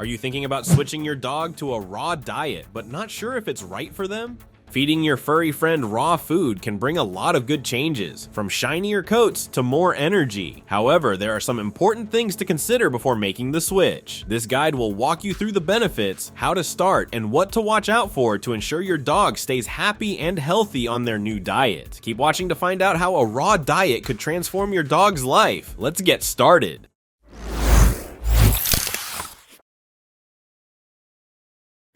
Are you thinking about switching your dog to a raw diet, but not sure if it's right for them? Feeding your furry friend raw food can bring a lot of good changes, from shinier coats to more energy. However, there are some important things to consider before making the switch. This guide will walk you through the benefits, how to start, and what to watch out for to ensure your dog stays happy and healthy on their new diet. Keep watching to find out how a raw diet could transform your dog's life. Let's get started.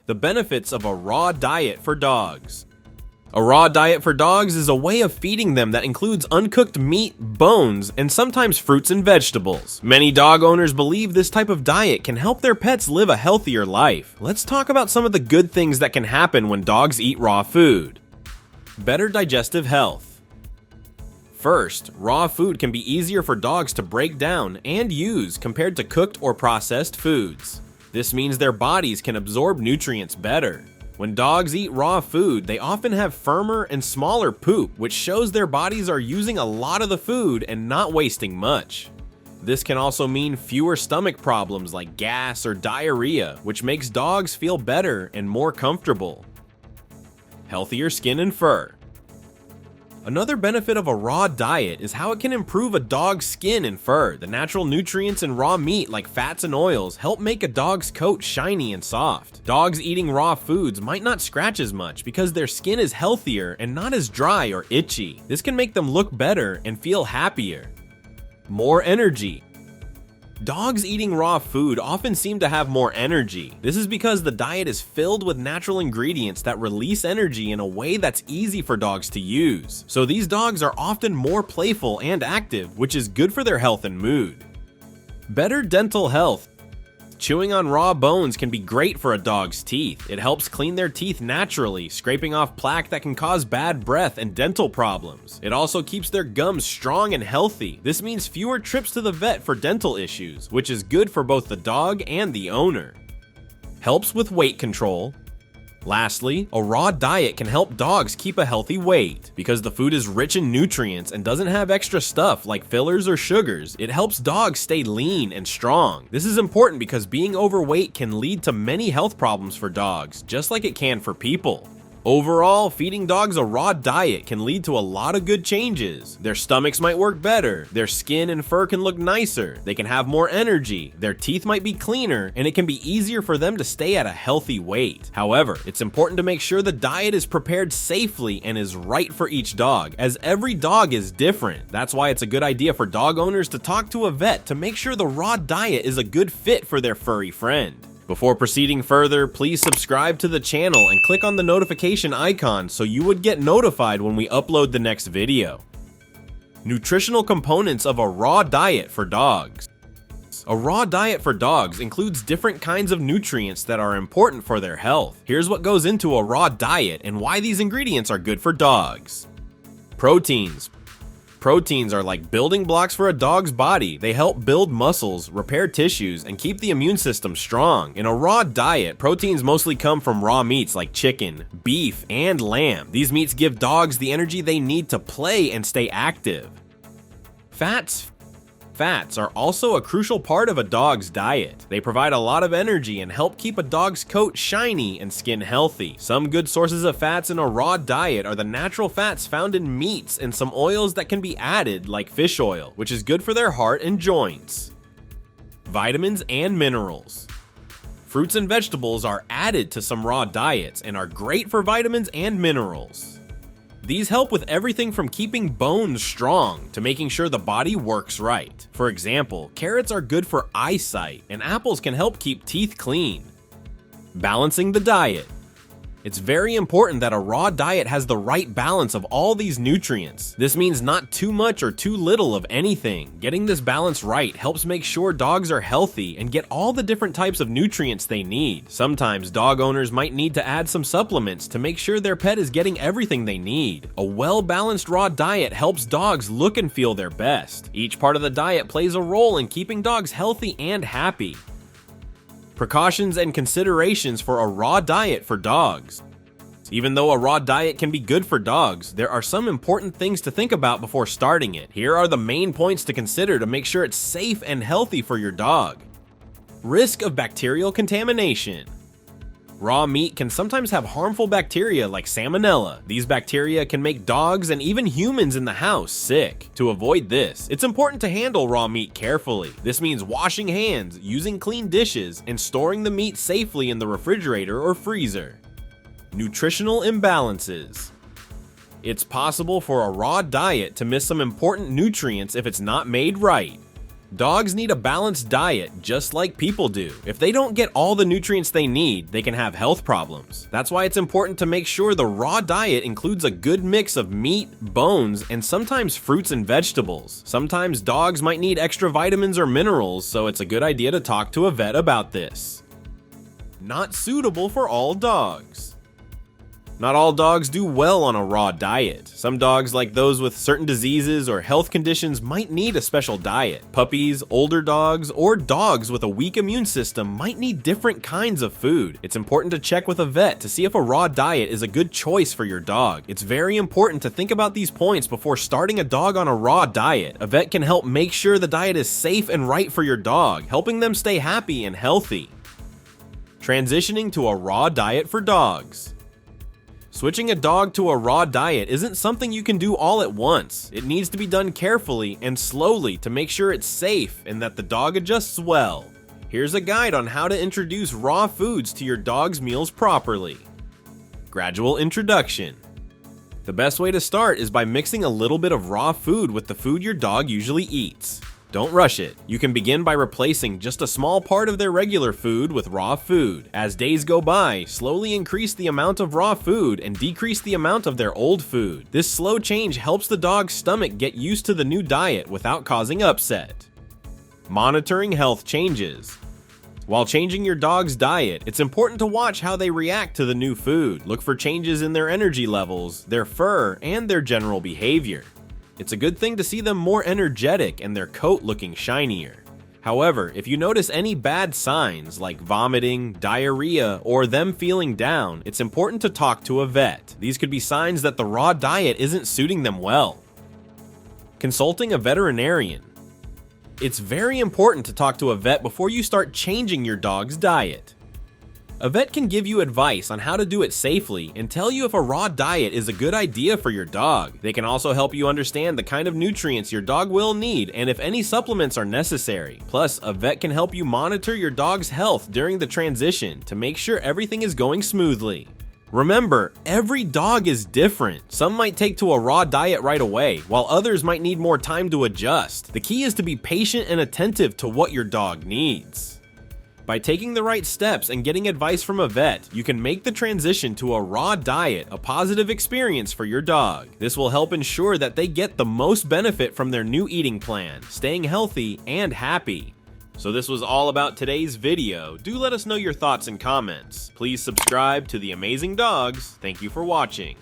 The benefits of a raw diet for dogs. A raw diet for dogs is a way of feeding them that includes uncooked meat, bones, and sometimes fruits and vegetables. Many dog owners believe this type of diet can help their pets live a healthier life. Let's talk about some of the good things that can happen when dogs eat raw food. Better digestive health. First, raw food can be easier for dogs to break down and use compared to cooked or processed foods. This means their bodies can absorb nutrients better. When dogs eat raw food, they often have firmer and smaller poop, which shows their bodies are using a lot of the food and not wasting much. This can also mean fewer stomach problems like gas or diarrhea, which makes dogs feel better and more comfortable. Healthier skin and fur. Another benefit of a raw diet is how it can improve a dog's skin and fur. The natural nutrients in raw meat like fats and oils help make a dog's coat shiny and soft. Dogs eating raw foods might not scratch as much because their skin is healthier and not as dry or itchy. This can make them look better and feel happier. More energy. Dogs eating raw food often seem to have more energy. This is because the diet is filled with natural ingredients that release energy in a way that's easy for dogs to use. So these dogs are often more playful and active, which is good for their health and mood. Better dental health. Chewing on raw bones can be great for a dog's teeth. It helps clean their teeth naturally, scraping off plaque that can cause bad breath and dental problems. It also keeps their gums strong and healthy. This means fewer trips to the vet for dental issues, which is good for both the dog and the owner. Helps with weight control. Lastly, a raw diet can help dogs keep a healthy weight. Because the food is rich in nutrients and doesn't have extra stuff like fillers or sugars, it helps dogs stay lean and strong. This is important because being overweight can lead to many health problems for dogs, just like it can for people. Overall, feeding dogs a raw diet can lead to a lot of good changes. Their stomachs might work better, their skin and fur can look nicer, they can have more energy, their teeth might be cleaner, and it can be easier for them to stay at a healthy weight. However, it's important to make sure the diet is prepared safely and is right for each dog, as every dog is different. That's why it's a good idea for dog owners to talk to a vet to make sure the raw diet is a good fit for their furry friend. Before proceeding further, please subscribe to the channel and click on the notification icon so you would get notified when we upload the next video. Nutritional components of a raw diet for dogs. A raw diet for dogs includes different kinds of nutrients that are important for their health. Here's what goes into a raw diet and why these ingredients are good for dogs. Proteins. Proteins are like building blocks for a dog's body. They help build muscles, repair tissues, and keep the immune system strong. In a raw diet, proteins mostly come from raw meats like chicken, beef, and lamb. These meats give dogs the energy they need to play and stay active. Fats are also a crucial part of a dog's diet. They provide a lot of energy and help keep a dog's coat shiny and skin healthy. Some good sources of fats in a raw diet are the natural fats found in meats and some oils that can be added like fish oil, which is good for their heart and joints. Vitamins and minerals. Fruits and vegetables are added to some raw diets and are great for vitamins and minerals. These help with everything from keeping bones strong to making sure the body works right. For example, carrots are good for eyesight, and apples can help keep teeth clean. Balancing the diet. It's very important that a raw diet has the right balance of all these nutrients. This means not too much or too little of anything. Getting this balance right helps make sure dogs are healthy and get all the different types of nutrients they need. Sometimes dog owners might need to add some supplements to make sure their pet is getting everything they need. A well-balanced raw diet helps dogs look and feel their best. Each part of the diet plays a role in keeping dogs healthy and happy. Precautions and considerations for a raw diet for dogs. Even though a raw diet can be good for dogs, there are some important things to think about before starting it. Here are the main points to consider to make sure it's safe and healthy for your dog. Risk of bacterial contamination. Raw meat can sometimes have harmful bacteria like salmonella. These bacteria can make dogs and even humans in the house sick. To avoid this, it's important to handle raw meat carefully. This means washing hands, using clean dishes, and storing the meat safely in the refrigerator or freezer. Nutritional imbalances. It's possible for a raw diet to miss some important nutrients if it's not made right. Dogs need a balanced diet just like people do. If they don't get all the nutrients they need, they can have health problems. That's why it's important to make sure the raw diet includes a good mix of meat, bones, and sometimes fruits and vegetables. Sometimes dogs might need extra vitamins or minerals, so it's a good idea to talk to a vet about this. Not suitable for all dogs. Not all dogs do well on a raw diet. Some dogs, like those with certain diseases or health conditions, might need a special diet. Puppies, older dogs, or dogs with a weak immune system might need different kinds of food. It's important to check with a vet to see if a raw diet is a good choice for your dog. It's very important to think about these points before starting a dog on a raw diet. A vet can help make sure the diet is safe and right for your dog, helping them stay happy and healthy. Transitioning to a raw diet for dogs. Switching a dog to a raw diet isn't something you can do all at once. It needs to be done carefully and slowly to make sure it's safe and that the dog adjusts well. Here's a guide on how to introduce raw foods to your dog's meals properly. Gradual introduction. The best way to start is by mixing a little bit of raw food with the food your dog usually eats. Don't rush it. You can begin by replacing just a small part of their regular food with raw food. As days go by, slowly increase the amount of raw food and decrease the amount of their old food. This slow change helps the dog's stomach get used to the new diet without causing upset. Monitoring health changes. While changing your dog's diet, it's important to watch how they react to the new food. Look for changes in their energy levels, their fur, and their general behavior. It's a good thing to see them more energetic and their coat looking shinier. However, if you notice any bad signs like vomiting, diarrhea, or them feeling down, it's important to talk to a vet. These could be signs that the raw diet isn't suiting them well. Consulting a veterinarian. It's very important to talk to a vet before you start changing your dog's diet. A vet can give you advice on how to do it safely and tell you if a raw diet is a good idea for your dog. They can also help you understand the kind of nutrients your dog will need and if any supplements are necessary. Plus, a vet can help you monitor your dog's health during the transition to make sure everything is going smoothly. Remember, every dog is different. Some might take to a raw diet right away, while others might need more time to adjust. The key is to be patient and attentive to what your dog needs. By taking the right steps and getting advice from a vet, you can make the transition to a raw diet a positive experience for your dog. This will help ensure that they get the most benefit from their new eating plan, staying healthy and happy. So this was all about today's video. Do let us know your thoughts and comments. Please subscribe to The Amazing Dogs. Thank you for watching.